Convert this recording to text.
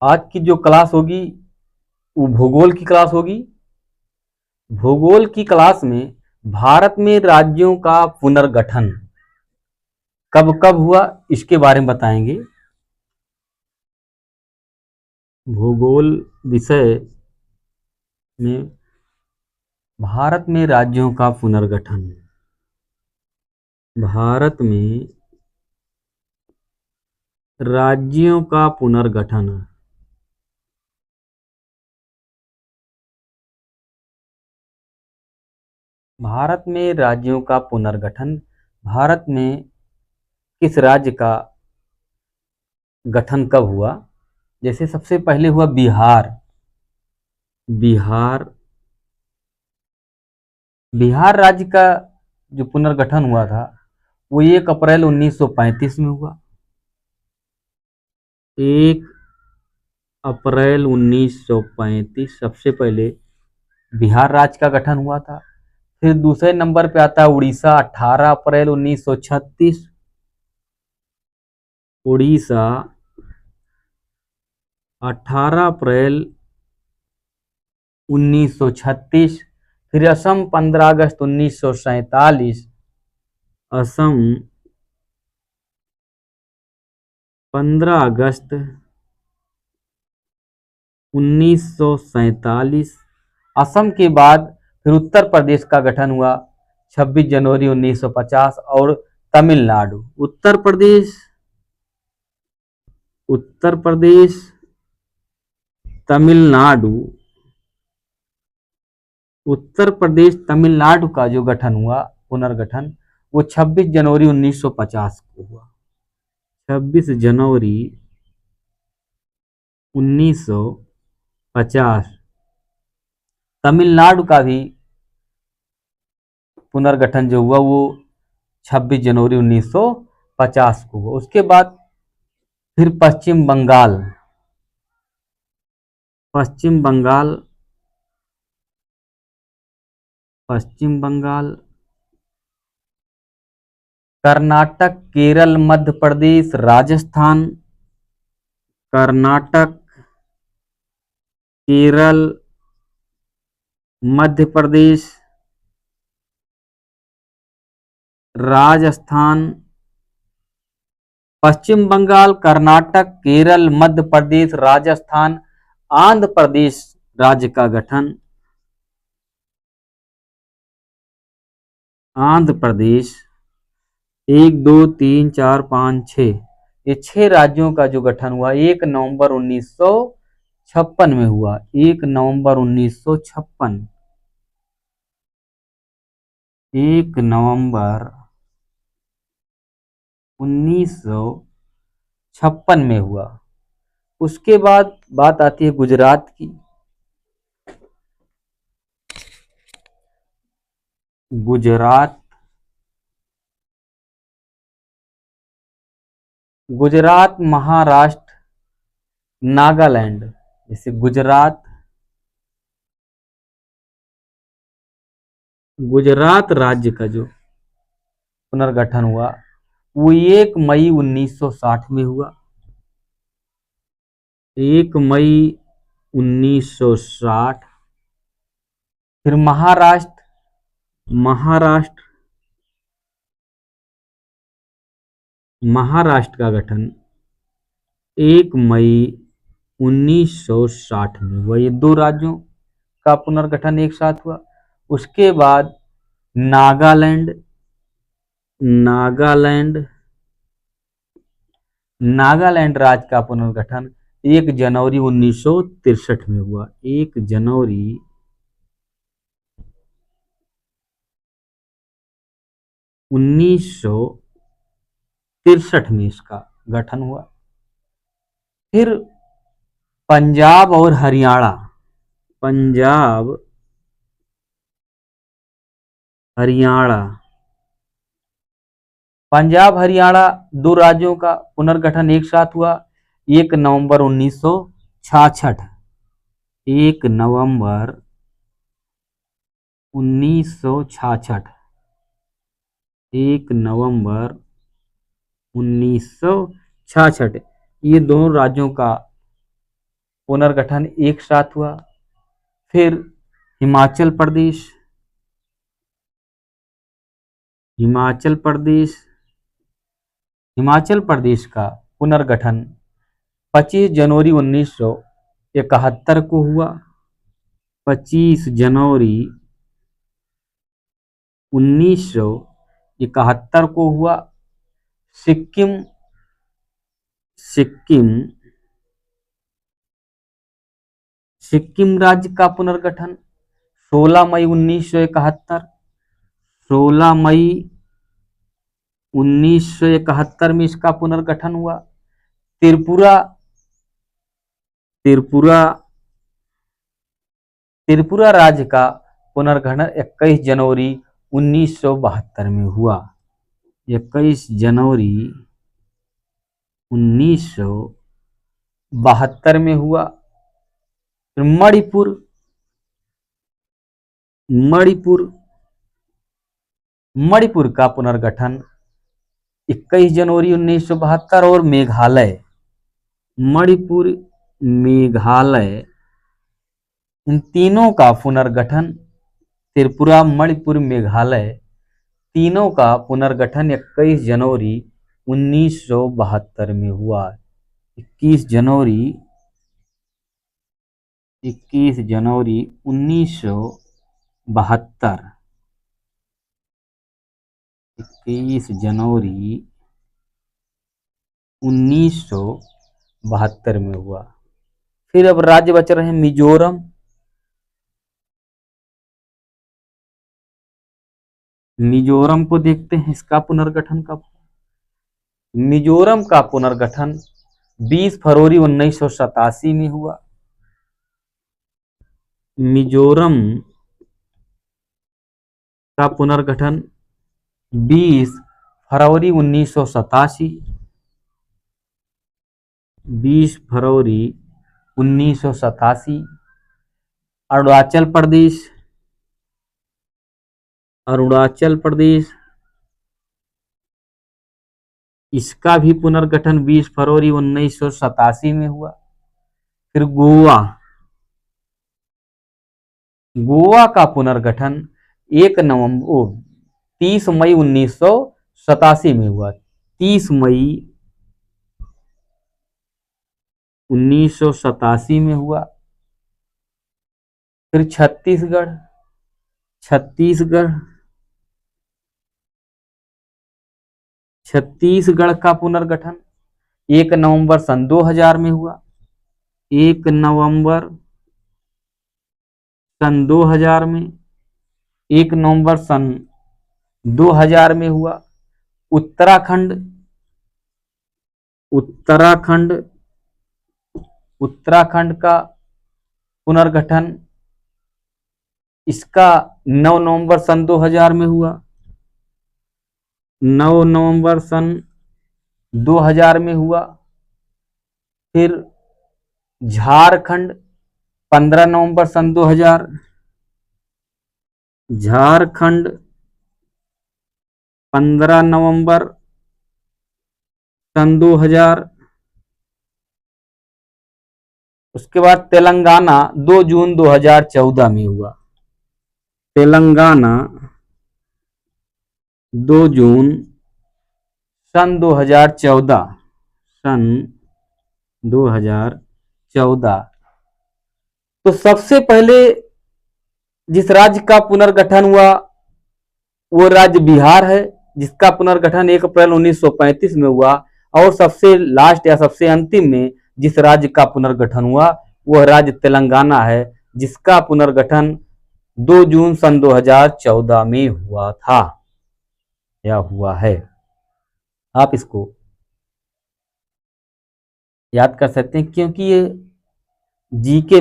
आज की जो क्लास होगी वो भूगोल की क्लास होगी। भूगोल की क्लास में भारत में राज्यों का पुनर्गठन कब कब हुआ इसके बारे में बताएंगे। भूगोल विषय में भारत में राज्यों का पुनर्गठन, भारत में राज्यों का पुनर्गठन, भारत में राज्यों का पुनर्गठन, भारत में किस राज्य का गठन कब हुआ। जैसे सबसे पहले हुआ बिहार। बिहार बिहार राज्य का जो पुनर्गठन हुआ था वो 1 अप्रैल 1935 में हुआ। 1 अप्रैल 1935 सबसे पहले बिहार राज्य का गठन हुआ था। फिर दूसरे नंबर पे आता है उड़ीसा, 18 अप्रैल 1936। उड़ीसा 18 अप्रैल 1936। फिर असम 15 अगस्त 1947। असम 15 अगस्त 1947। असम के बाद फिर उत्तर प्रदेश का गठन हुआ 26 जनवरी 1950। और तमिलनाडु, उत्तर प्रदेश, तमिलनाडु, उत्तर प्रदेश तमिलनाडु का जो गठन हुआ पुनर्गठन वो 26 जनवरी 1950 को हुआ। 26 जनवरी 1950 तमिलनाडु का भी पुनर्गठन जो हुआ वो 26 जनवरी 1950 को हुआ। उसके बाद फिर पश्चिम बंगाल, पश्चिम बंगाल, पश्चिम बंगाल, कर्नाटक, केरल, मध्य प्रदेश, राजस्थान, कर्नाटक, केरल, मध्य प्रदेश, राजस्थान, पश्चिम बंगाल, कर्नाटक, केरल, मध्य प्रदेश, राजस्थान, आंध्र प्रदेश राज्य का गठन। आंध्र प्रदेश 1 2 3 4 5 6, ये 6 राज्यों का जो गठन हुआ 1 नवंबर 1956 में हुआ। 1 नवंबर 1956, 1 नवंबर 1956 में हुआ। उसके बाद बात आती है गुजरात की। गुजरात, गुजरात, महाराष्ट्र, नागालैंड, जैसे गुजरात, गुजरात राज्य का जो पुनर्गठन हुआ वो 1 मई 1960 में हुआ। 1 मई 1960। फिर महाराष्ट्र, महाराष्ट्र, महाराष्ट्र का गठन 1 मई 1960 में हुआ। ये 2 राज्यों का पुनर्गठन एक साथ हुआ। उसके बाद नागालैंड, नागालैंड, नागालैंड राज्य का पुनर्गठन 1 जनवरी 1963 में हुआ। 1 जनवरी 1963 में इसका गठन हुआ। फिर पंजाब और हरियाणा, पंजाब, हरियाणा, पंजाब हरियाणा 2 राज्यों का पुनर्गठन एक साथ हुआ 1 नवंबर 1966। 1 नवंबर 1966, 1 नवंबर 1966 ये दोनों राज्यों का पुनर्गठन एक साथ हुआ। फिर हिमाचल प्रदेश, हिमाचल प्रदेश हिमाचल प्रदेश का पुनर्गठन 25 जनवरी 1971 को हुआ। 25 जनवरी 1971 को हुआ। सिक्किम सिक्किम सिक्किम राज्य का पुनर्गठन 16 मई 1971, 16 मई 1971 में इसका पुनर्गठन हुआ। त्रिपुरा त्रिपुरा त्रिपुरा राज्य का पुनर्गठन 21 जनवरी 1972 में हुआ। 21 जनवरी 1972 में हुआ। फिर मणिपुर मणिपुर मणिपुर का पुनर्गठन 21 जनवरी 1972। और मेघालय, मणिपुर, मेघालय, इन तीनों का पुनर्गठन, त्रिपुरा, मणिपुर, मेघालय, तीनों का पुनर्गठन 21 जनवरी 1972 में हुआ। 21 जनवरी 1972, 21 जनवरी 1972 में हुआ। फिर अब राज्य बच रहे हैं मिजोरम। मिजोरम को देखते हैं, इसका पुनर्गठन कब। मिजोरम का पुनर्गठन 20 फरवरी 1987 में हुआ। मिजोरम का पुनर्गठन 20 फरवरी 1987, 20 फरवरी 1987। अरुणाचल प्रदेश, अरुणाचल प्रदेश, इसका भी पुनर्गठन 20 फरवरी 1987 में हुआ। फिर गोवा, गोवा का पुनर्गठन 30 मई 1987 में हुआ। 30 मई 1987 में हुआ। फिर छत्तीसगढ़, छत्तीसगढ़ का पुनर्गठन 1 नवंबर सन 2000 में हुआ। 1 नवंबर सन 2000 में, 1 नवंबर सन 2000 में हुआ। उत्तराखंड, उत्तराखंड का पुनर्गठन, इसका 9 नवंबर सन 2000 में हुआ। 9 नवंबर सन 2000 में हुआ। फिर झारखंड 15 नवंबर सन 2000, झारखंड 15 नवंबर सन 2000। उसके बाद तेलंगाना 2 जून 2014 में हुआ। तेलंगाना 2 जून सन 2014, सन 2014। तो सबसे पहले जिस राज्य का पुनर्गठन हुआ वो राज्य बिहार है, जिसका पुनर्गठन 1 अप्रैल 1935 में हुआ। और सबसे लास्ट या सबसे अंतिम में जिस राज्य का पुनर्गठन हुआ वह राज्य तेलंगाना है, जिसका पुनर्गठन 2 जून सन 2014 में हुआ था या हुआ है। आप इसको याद कर सकते हैं क्योंकि ये जीके